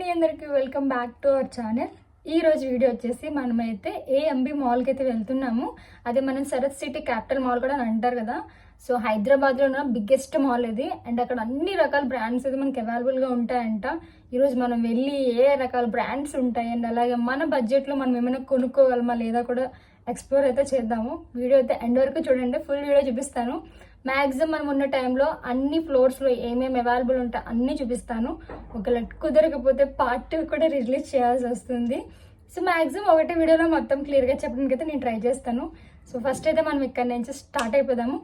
అండి, అందరికి welcome back to our channel. ఈ రోజు వీడియో వచ్చేసి మనమైతే ఏఎంబి మాల్కి అయితే వెళ్తున్నాము. అదే మనం శరత్ సిటీ క్యాపిటల్ మాల్ కూడా అని అంటారు కదా. సో హైదరాబాద్లో ఉన్న బిగ్గెస్ట్ మాల్ ఇది. అండ్ అక్కడ అన్ని రకాల బ్రాండ్స్ అయితే మనకి అవైలబుల్గా ఉంటాయంట. ఈరోజు మనం వెళ్ళి ఏ రకాల బ్రాండ్స్ ఉంటాయి అండ్ అలాగే మన బడ్జెట్లో మనం ఏమైనా కొనుక్కోగలమా లేదా కూడా ఎక్స్ప్లోర్ అయితే చేద్దాము. వీడియో అయితే ఎండ్ వరకు చూడండి, ఫుల్ వీడియో చూపిస్తాను. మ్యాక్సిమం మనం ఉన్న టైంలో అన్ని ఫ్లోర్స్లో ఏమేమి అవైలబుల్ ఉంటాయి అన్నీ చూపిస్తాను. ఒకవేళ కుదరకపోతే పార్ట్ 2 కూడా రిలీజ్ చేయాల్సి వస్తుంది. సో మ్యాక్సిమం ఒకటే వీడియోలో మొత్తం క్లియర్గా చెప్పడానికి అయితే నేను ట్రై చేస్తాను. సో ఫస్ట్ అయితే మనం ఇక్కడ నుంచి స్టార్ట్ అయిపోదాము.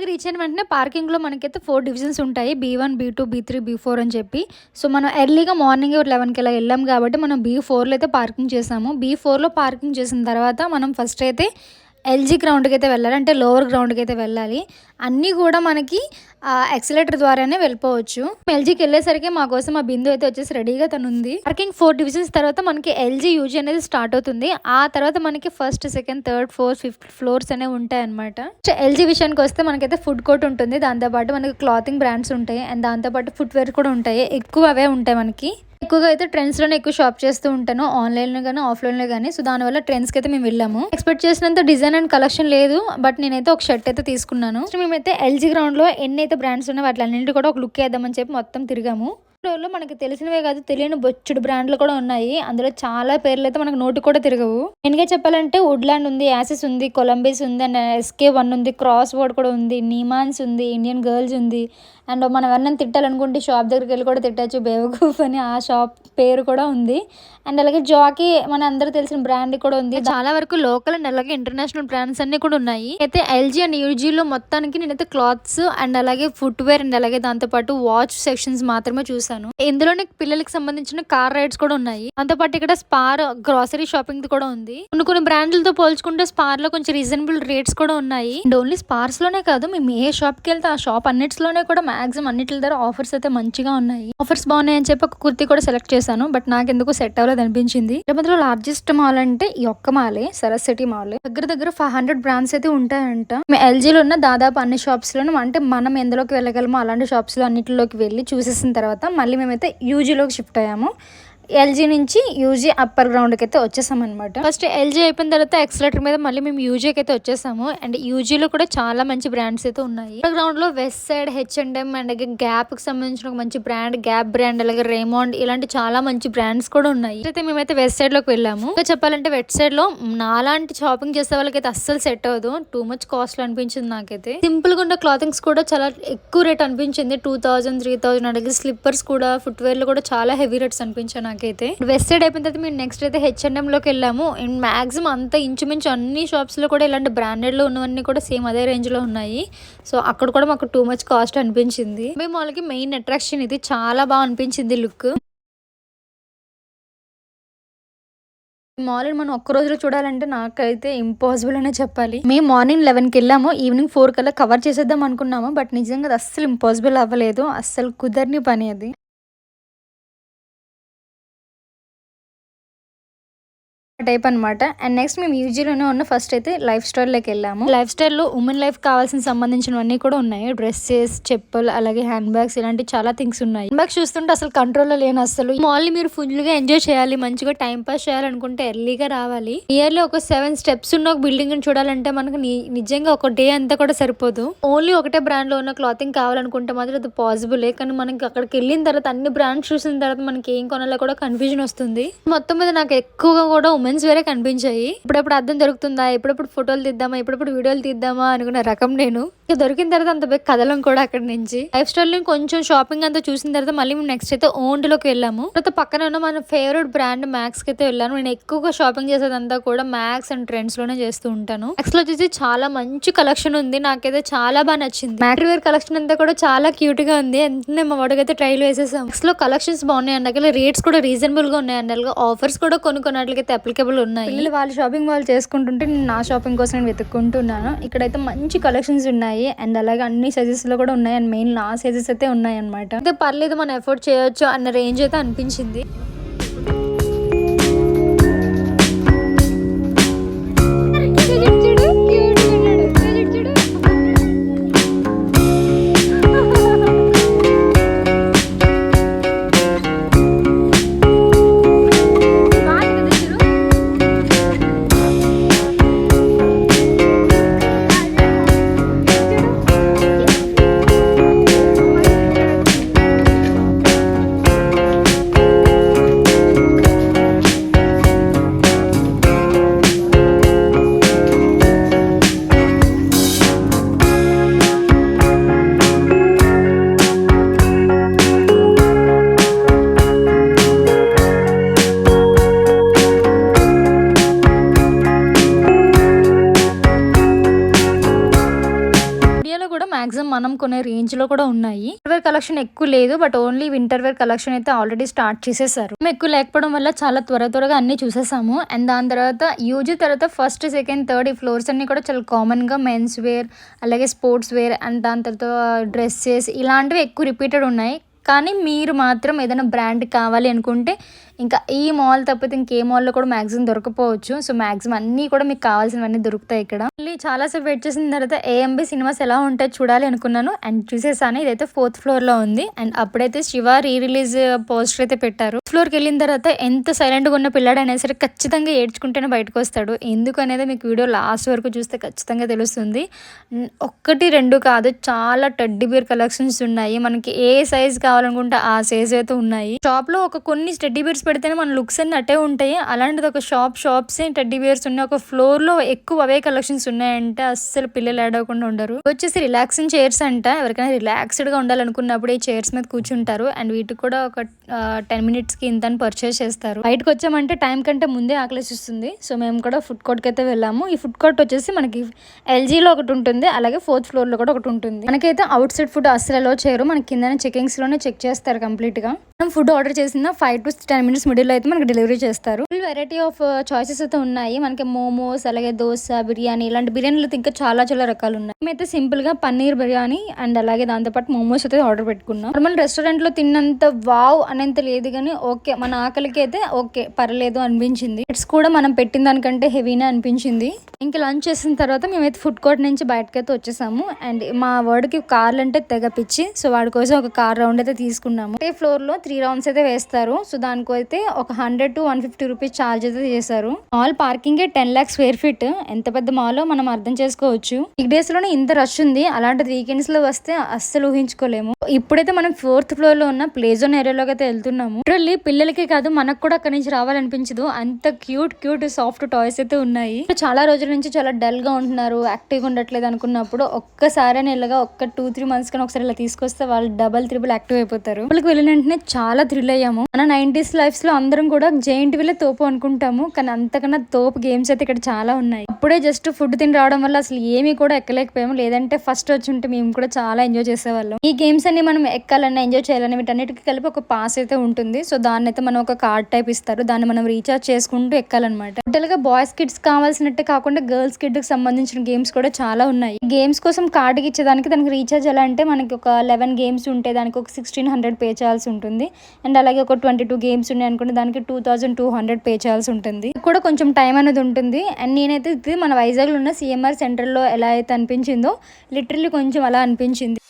రీచ్ అయిన వెంటనే పార్కింగ్లో మనకైతే 4 డివిజన్స్ ఉంటాయి, B1, B2, B3, B4 అని చెప్పి. సో మనం ఎర్లీగా మార్నింగ్ 11కి ఇలా వెళ్ళాం కాబట్టి మనం B4లో అయితే పార్కింగ్ చేసాము. B4లో పార్కింగ్ చేసిన తర్వాత మనం ఫస్ట్ అయితే ఎల్జీ గ్రౌండ్కి అయితే వెళ్ళాలి, అంటే లోవర్ గ్రౌండ్కి అయితే వెళ్ళాలి. అన్నీ కూడా మనకి ఎక్సలేటర్ ద్వారానే వెళ్ళిపోవచ్చు. ఎల్జీకి వెళ్ళేసరికి మా కోసం ఆ బిందు అయితే వచ్చేసి రెడీగా తను ఉంది. పార్కింగ్ 4 డివిజన్స్ తర్వాత మనకి ఎల్జీ యూజీ అనేది స్టార్ట్ అవుతుంది. ఆ తర్వాత మనకి first, second, third, fourth, fifth floors అనేవి ఉంటాయి అనమాట. ఎల్జీ విషయానికి వస్తే మనకైతే ఫుడ్ కోర్ట్ ఉంటుంది, దాంతోపాటు మనకి క్లాతింగ్ బ్రాండ్స్ ఉంటాయి అండ్ దాంతోపాటు ఫుట్వేర్ కూడా ఉంటాయి. ఎక్కువ అవే ఉంటాయి మనకి. ఎక్కువగా అయితే ట్రెండ్స్లోనే ఎక్కువ షాప్ చేస్తూ ఉంటాను, ఆన్లైన్లో కానీ ఆఫ్లైన్లో కానీ. సో దానివల్ల ట్రెండ్స్కి అయితే మేము వెళ్ళాము. ఎక్స్పెక్ట్ చేసినంత డిజైన్ అండ్ కలెక్షన్ లేదు, బట్ నేనైతే ఒక షర్ట్ అయితే తీసుకున్నాను. మేమైతే ఎల్జీ గ్రౌండ్లో ఎన్ని అయితే బ్రాండ్స్ ఉన్నాయో వాటిలన్నింటి కూడా ఒక లుక్ వేద్దామని చెప్పి మొత్తం తిరిగాము. లో మనకి తెలిసినవే కాదు, తెలియని బొచ్చుడు బ్రాండ్లు కూడా ఉన్నాయి. అందులో చాలా పేర్లు అయితే మనకు నోటు కూడా తిరగవు. మెయిన్గా చెప్పాలంటే వుడ్లాండ్ ఉంది, యాసిస్ ఉంది, కొలంబిస్ ఉంది అండ్ SK1 ఉంది, క్రాస్ వర్డ్ కూడా ఉంది, నీమాన్స్ ఉంది, ఇండియన్ గర్ల్స్ ఉంది. అండ్ మనం ఎవరినైనా తిట్టాలనుకుంటే షాప్ దగ్గరికి వెళ్ళి కూడా తిట్టచ్చు, బేవగూఫ్ అని ఆ షాప్ పేరు కూడా ఉంది. అండ్ అలాగే జాకీ మన అందరూ తెలిసిన బ్రాండ్ కూడా ఉంది. చాలా వరకు లోకల్ అండ్ అలాగే ఇంటర్నేషనల్ బ్రాండ్స్ అన్ని కూడా ఉన్నాయి. అయితే ఎల్జీ అండ్ యూజీలో మొత్తానికి నేనైతే క్లాత్స్ అండ్ అలాగే ఫుట్వేర్ అండ్ అలాగే దాంతోపాటు వాచ్ సెక్షన్స్ మాత్రమే చూసాను. ఇందులోనే పిల్లలకి సంబంధించిన కార్ రైడ్స్ కూడా ఉన్నాయి. దాంతోపాటు ఇక్కడ స్పార్ గ్రాసరీ షాపింగ్ కూడా ఉంది. కొన్ని బ్రాండ్లతో పోల్చుకుంటే స్పార్ లో కొంచెం రీజనబుల్ రేట్స్ కూడా ఉన్నాయి. అండ్ ఓన్లీ స్పార్స్ లోనే కాదు, మేము ఏ షాప్ కి వెళ్తే ఆ షాప్ అన్నిటిలోనే కూడా మాక్సిమం అన్నిటి దగ్గర ఆఫర్స్ అయితే మంచిగా ఉన్నాయి. ఆఫర్స్ బాగున్నాయని చెప్పి ఒక కుర్తీ కూడా సెలెక్ట్ చేశాను, బట్ నాకు ఎందుకు సెట్ అవ్వలేదు అనిపించింది. హైదరాబాద్లో లార్జెస్ట్ మాల్ అంటే ఈ ఒక్క మాలే, శరత్ సిటీ మాల్. దగ్గర 500 బ్రాండ్స్ అయితే ఉంటాయంట. మేము ఎల్జీలో ఉన్న దాదాపు అన్ని షాప్స్ లోనూ, అంటే మనం ఎందులోకి వెళ్ళగలమో అలాంటి షాప్స్ లో అన్నిటిలోకి వెళ్ళి చూసేసిన తర్వాత మళ్ళీ మేమైతే యూజీలోకి షిఫ్ట్ అయ్యాము. ఎల్జీ నుంచి యూజీ అప్పర్ గ్రౌండ్కి అయితే వచ్చేసాం అనమాట. ఫస్ట్ ఎల్జీ అయిపోయిన తర్వాత ఎక్సలేటర్ మీద మళ్ళీ మేము యూజీకి అయితే వచ్చేసాము. అండ్ యూజీలో కూడా చాలా మంచి బ్రాండ్స్ అయితే ఉన్నాయి. గ్రౌండ్ లో west side H&M and gap కి సంబంధించిన ఒక మంచి బ్రాండ్, గ్యాప్ బ్రాండ్, అలాగే రేమాండ్, ఇలాంటి చాలా మంచి బ్రాండ్స్ కూడా ఉన్నాయి. అయితే మేమైతే వెస్ట్ సైడ్ లోకి వెళ్ళాము. ఇంకా చెప్పాలంటే వెస్ట్ సైడ్ లో నాలాంటి షాపింగ్ చేసే వాళ్ళకైతే అస్సలు సెట్ అవ్వదు, టూ మచ్ కాస్ట్లీ అనిపించింది నాకైతే. సింపుల్ గా ఉన్న క్లాతింగ్స్ కూడా చాలా ఎక్కువ రేట్ అనిపించింది, 2000, 3000. అలాగే స్లిప్పర్స్ కూడా, ఫుట్వేర్ లో కూడా చాలా హెవీ రేట్స్ అనిపించాయి నాకైతే. వెస్ట్ సైడ్ అయిపోయిన తర్వాత మేము నెక్స్ట్ అయితే H&M లోకి వెళ్ళాము. అండ్ మాక్సిమం అంతా ఇంచుమించు అన్ని షాప్స్ లో కూడా ఇలాంటి బ్రాండెడ్ లో ఉన్నవన్నీ కూడా సేమ్ అదే రేంజ్ లో ఉన్నాయి. సో అక్కడ కూడా మాకు టూ మచ్ కాస్ట్ అనిపించింది. మేము వాళ్ళకి మెయిన్ అట్రాక్షన్ ఇది, చాలా బాగా అనిపించింది లుక్. మాల్ మనం ఒక్క రోజులో చూడాలంటే నాకైతే ఇంపాసిబుల్ అనే చెప్పాలి. మేము మార్నింగ్ 11కి వెళ్ళాము, ఈవినింగ్ 4 కల్లా కవర్ చేసేద్దాం అనుకున్నాము, బట్ నిజంగా అది అస్సలు ఇంపాసిబుల్ అవ్వలేదు, అస్సలు కుదరని పని అది. టైప్ అనమాట. అండ్ నెక్స్ట్ మేము యూజీలోనే ఉన్న ఫస్ట్ అయితే లైఫ్ స్టైల్లోకి వెళ్ళాము. లైఫ్ స్టైల్లో ఉమెన్ లైఫ్ కావాల్సిన సంబంధించినవన్నీ కూడా ఉన్నాయి, డ్రెస్సెస్, చెప్పులు, అలాగే హ్యాండ్ బ్యాగ్స్, ఇలాంటి చాలా థింగ్స్ ఉన్నాయి. హ్యాండ్ బ్యాగ్స్ చూస్తుంటే అసలు కంట్రోల్లో లేని అసలు. మాల్ని మీరు ఫుల్ గా ఎంజాయ్ చేయాలి, మంచిగా టైం పాస్ చేయాలనుకుంటే ఎర్లీగా రావాలి. నియర్లీ ఒక 7 స్టెప్స్ ఉన్న ఒక బిల్డింగ్ ని చూడాలంటే మనకు నిజంగా ఒక డే అంతా కూడా సరిపోదు. ఓన్లీ ఒకటే బ్రాండ్ లో ఉన్న క్లాతింగ్ కావాలనుకుంటే మాత్రం అది పాసిబుల్. కానీ మనకి అక్కడికి వెళ్ళిన తర్వాత అన్ని బ్రాండ్స్ చూసిన తర్వాత మనకి ఏం కొనాలో కూడా కన్ఫ్యూజన్ వస్తుంది. మొత్తం మీద నాకు ఎక్కువగా కూడా ఉమెన్స్ వేరే కనిపించాయి. ఇప్పుడప్పుడు అర్థం దొరుకుతుందా, ఎప్పుడప్పుడు ఫోటోలు తీద్దామా, ఎప్పుడప్పుడు వీడియోలు తీద్దామా అనుకున్న రకం నేను. ఇక దొరికిన తర్వాత అంత బెగ్ కదలం కూడా అక్కడ నుంచి. లైఫ్ స్టైల్ లో కొంచెం షాపింగ్ అంతా చూసిన తర్వాత మళ్ళీ మేము నెక్స్ట్ అయితే ఓండ్ లోకి వెళ్ళాము. తర్వాత పక్కన ఉన్న మన ఫేవరెట్ బ్రాండ్ మ్యాక్స్ కి అయితే వెళ్ళాను. నేను ఎక్కువగా షాపింగ్ చేసేదంతా కూడా మ్యాక్స్ అండ్ ట్రెండ్స్ లోనే చేస్తూ ఉంటాను. మ్యాక్స్ లో వచ్చేసి చాలా మంచి కలెక్షన్ ఉంది, నాకైతే చాలా బాగా నచ్చింది. మ్యాక్స్ వేర్ కలెక్షన్ అంతా కూడా చాలా క్యూట్ గా ఉంది. వెంటనే మా వాడికైతే ట్రైల్ వేసేసాం. మ్యాక్స్ లో కలెక్షన్స్ బాగున్నాయి అండి, రేట్స్ కూడా రీజనబుల్ గా ఉన్నాయి అండి, ఆఫర్స్ కూడా కొన్నిట్లకైతే అప్లికబుల్ ఉన్నాయి. పిల్లలు వాళ్ళ షాపింగ్ వాళ్ళు చేసుకుంటుంటే నేను నా షాపింగ్ కోసం నేను వెతుక్కుంటున్నాను. ఇక్కడైతే మంచి కలెక్షన్స్ ఉన్నాయి అండ్ అలాగే అన్ని సైజెస్ లో కూడా ఉన్నాయి అండ్ మెయిన్ నా సైజెస్ అయితే ఉన్నాయి అనమాట. అయితే పర్లేదు మనం ఎఫోర్డ్ చేయొచ్చు అన్న రేంజ్ అయితే అనిపించింది. మాక్సిమం మనం కొనే రేంజ్ లో కూడా ఉన్నాయి. వింటర్ వేర్ కలెక్షన్ ఎక్కువ లేదు, but only winter wear collection అయితే ఆల్రెడీ స్టార్ట్ చేసేసారు. ఎక్కువ లేకపోవడం వల్ల చాలా త్వరగా అన్ని చూసేసాము. అండ్ దాని తర్వాత యూజీ తర్వాత ఫస్ట్ సెకండ్ థర్డ్ ఈ ఫ్లోర్స్ అన్ని కూడా చాలా కామన్ గా మెన్స్ వేర్ అలాగే స్పోర్ట్స్ వేర్ అండ్ దాని తర్వాత డ్రెస్సెస్ ఇలాంటివి ఎక్కువ రిపీటెడ్ ఉన్నాయి. కానీ మీరు మాత్రం ఏదైనా బ్రాండ్ కావాలి అనుకుంటే ఇంకా ఈ మాల్ తప్పితే ఇంకే మాల్లో కూడా మ్యాక్సిమం దొరకపోవచ్చు. సో మ్యాక్సిమం అన్నీ కూడా మీకు కావాల్సినవన్నీ దొరుకుతాయి ఇక్కడ. మళ్ళీ చాలాసేపు వెయిట్ చేసిన తర్వాత ఏఎంబి సినిమాస్ ఎలా ఉంటాయి చూడాలి అనుకున్నాను అండ్ చూసేసాను. ఇదైతే 4th ఫ్లోర్ లో ఉంది అండ్ అప్పుడైతే శివ రిలీజ్ పోస్టర్ అయితే పెట్టారు. ఫ్లోర్కి వెళ్ళిన తర్వాత ఎంత సైలెంట్గా ఉన్న పిల్లాడైనా సరే ఖచ్చితంగా ఏడ్చుకుంటేనే బయటకు వస్తాడు. ఎందుకు అనేది మీకు వీడియో లాస్ట్ వరకు చూస్తే ఖచ్చితంగా తెలుస్తుంది. 1 2 కాదు, చాలా టెడ్డీ బేర్ కలెక్షన్స్ ఉన్నాయి. మనకి ఏ సైజ్ కావాలనుకుంటే ఆ సైజ్ అయితే ఉన్నాయి. షాప్ లో కొన్ని టెడ్డీ బేర్స్ పెడితేనే మన లుక్స్ అన్ని అట్టే ఉంటాయి. అలాంటిది ఒక షాప్స్ టెడ్డీ బేర్స్ ఉన్నాయి. ఒక ఫ్లోర్ లో ఎక్కువ అవే కలెక్షన్స్ ఉన్నాయంటే అస్సలు పిల్లలు ఆడకుండా ఉండరు. వచ్చేసి రిలాక్సింగ్ చైర్స్ అంట. ఎవరికైనా రిలాక్స్డ్ గా ఉండాలనుకున్నప్పుడు ఈ చైర్స్ మీద కూర్చుంటారు అండ్ వీటికి కూడా ఒక 10 minutes కి ఇంత పర్చేస్ చేస్తారు. బయటకు వచ్చామంటే టైం కంటే ముందే ఆకలిస్తుంది. సో మేము కూడా ఫుడ్ కోర్ట్ కి అయితే వెళ్ళాము. ఈ ఫుడ్ కోర్ట్ వచ్చేసి మనకి ఎల్జీలో ఒకటి ఉంటుంది, అలాగే 4th ఫ్లోర్ లో కూడా ఒకటి ఉంటుంది. మనకైతే అవుట్ సైడ్ ఫుడ్ అస్సలు అలో చేయరు. మనకి కింద చెకింగ్స్ లోనే చెక్ చేస్తారు కంప్లీట్ గా. మనం ఫుడ్ ఆర్డర్ చేసిన 5 to 10 minutes మిడిల్ అయితే మనకి డెలివరీ చేస్తారు. ఫుల్ వెరైటీ ఆఫ్ చాయిసెస్ అయితే ఉన్నాయి. మనకి మోమోస్ అలాగే దోశ బిర్యానీ ఇలాంటి బిర్యానీలు ఇంకా చాలా రకాలు ఉన్నాయి. మేమైతే సింపుల్ గా పన్నీర్ బిర్యానీ అండ్ అలాగే దాంతోపాటు మోమోస్ అయితే ఆర్డర్ పెట్టుకున్నాం. నార్మల్ రెస్టారెంట్ లో తిన్నంత వావ్ అనేంత లేదు కానీ ఓకే, మన ఆకలికి అయితే ఓకే పర్లేదు అనిపించింది. ఇట్స్ కూడా మనం పెట్టిన దానికంటే హెవీనే అనిపించింది. ఇంకా లంచ్ చేసిన తర్వాత మేమైతే ఫుడ్ కోర్ట్ నుంచి బయటకైతే వచ్చేసాము అండ్ మా వాడికి కార్లు అంటే తెగ పిచ్చి. సో వాడి కోసం ఒక కార్ రౌండ్ అయితే తీసుకున్నాము. ఒకే ఫ్లోర్ లో 3 rounds అయితే వేస్తారు. సో దానికి అయితే ఒక 100 to 150 rupees ఛార్జ్ అయితే చేశారు. Mall parking 10 lakhs square feet. ఎంత పెద్ద మాలో మనం అర్థం చేసుకోవచ్చు. వీక్ డేస్ లోనే ఇంత రష్ ఉంది, అలాంటిది వీకెండ్స్ లో వస్తే అస్సలు ఊహించుకోలేము. ఇప్పుడైతే మనం 4th ఫ్లోర్ లో ఉన్న ప్లే జోన్ ఏరియాలోకి అయితే వెళ్తున్నాము. లిటరల్లీ పిల్లలకే కాదు మనకు కూడా అక్కడి నుంచి రావాలనిపించదు, అంత క్యూట్ సాఫ్ట్ టాయ్స్ అయితే ఉన్నాయి. చాలా రోజుల నుంచి చాలా డల్ గా ఉంటున్నారు, యాక్టివ్ గా ఉండట్లేదు అనుకున్నప్పుడు ఒక్కసారి ఇలాగా 2-3 months కానీ ఒకసారి ఇలా తీసుకొస్తే వాళ్ళు డబల్ ట్రిపుల్ యాక్టివ్ అయిపోతారు. వాళ్ళకి వెళ్ళిన వెంటనే చాలా థ్రిల్ అయ్యాము. మన 90s లైఫ్స్ లో అందరం కూడా జైంట్ వీలే తోపు అనుకుంటాము, కానీ అంతకన్నా తోపు గేమ్స్ అయితే ఇక్కడ చాలా ఉన్నాయి. అప్పుడే జస్ట్ ఫుడ్ తిని రావడం వల్ల అసలు ఏమీ కూడా ఎక్కలేకపోయాము. లేదంటే ఫస్ట్ వచ్చి ఉంటే మేము కూడా చాలా ఎంజాయ్ చేసేవాళ్ళం. ఈ గేమ్స్ అన్ని మనం ఎక్కాలన్నా ఎంజాయ్ చేయాలని వీటన్నిటికీ కలిపి ఒక పాస్ అయితే ఉంటుంది. సో దాన్ని అయితే మనం ఒక కార్డ్ టైప్ ఇస్తారు, దాన్ని మనం రీఛార్జ్ చేసుకుంటూ ఎక్కాలన్నమాట. టోటల్ గా బాయ్స్ కిడ్స్ కావాల్సినట్టే కాకుండా గర్ల్స్ కిడ్ కి సంబంధించిన గేమ్స్ కూడా చాలా ఉన్నాయి. గేమ్స్ కోసం కార్డుకి ఇచ్చేదానికి దానికి రీఛార్జ్ ఎలా అంటే మనకి ఒక 11 games ఉంటే దానికి ఒక 1600 పే చేయాల్సి ఉంటుంది. అండ్ అలాగే ఒక 22 games ఉన్నాయి అనుకుంటే దానికి 2200 పే చేయాల్సి ఉంటుంది. కూడా కొంచెం టైం అనేది ఉంటుంది. అండ్ నేనైతే ఇది మన వైజాగ్ లో ఉన్న సిఎంఆర్ సెంటర్ లో ఎలా అయితే అనిపించిందో లిటరల్లీ కొంచెం అలా అనిపించింది.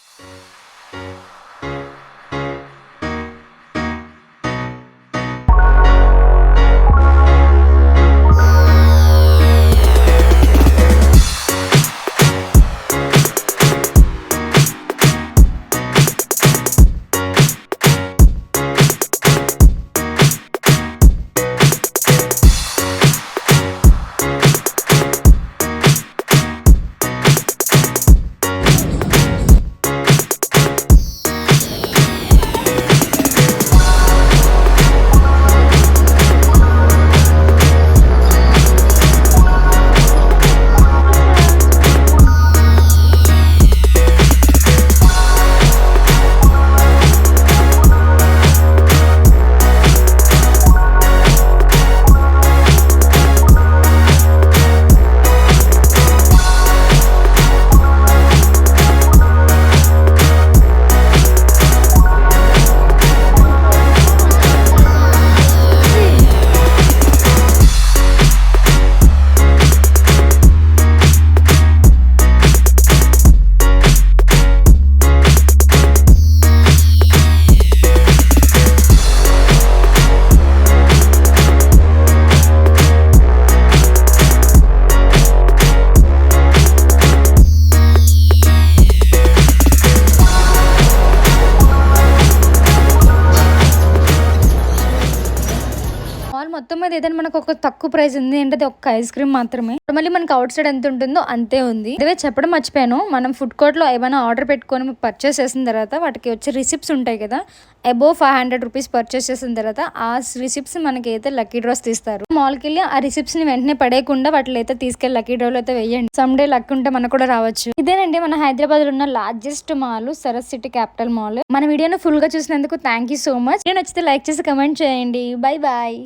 మీద ఏదైనా మనకు ఒక తక్కువ ప్రైస్ ఉంది అంటే ఒక్క ఐస్ క్రీమ్ మాత్రమే. మళ్ళీ మనకి అవుట్ సైడ్ ఎంత ఉంటుందో అంతే ఉంది. ఇదే చెప్పడం మర్చిపోయాను, మనం ఫుడ్ కోర్ట్ లో ఏమైనా ఆర్డర్ పెట్టుకొని పర్చేస్ చేసిన తర్వాత వాటికి వచ్చే రిసిప్ట్స్ ఉంటాయి కదా, అబోవ్ 500 రూపీస్ పర్చేస్ చేసిన తర్వాత ఆ రిసిప్ట్స్ మనకి అయితే లక్కీ డ్రాస్ తీస్తారు. మాల్కి వెళ్ళి ఆ రిసిప్ట్స్ ని వెంటనే పడేయకుండా వాటిలో అయితే తీసుకెళ్లి లక్కీ డ్రాలో అయితే వేయండి. సమ్ డే లక్ ఉంటే మనకు కూడా రావచ్చు. ఇదేనండి మన హైదరాబాద్ లో ఉన్న largest mall, Sarath city capital mall. మన వీడియోను ఫుల్ గా చూసినందుకు thank you so much. Video నచ్చితే లైక్ చేసి కమెంట్ చేయండి. Bye bye.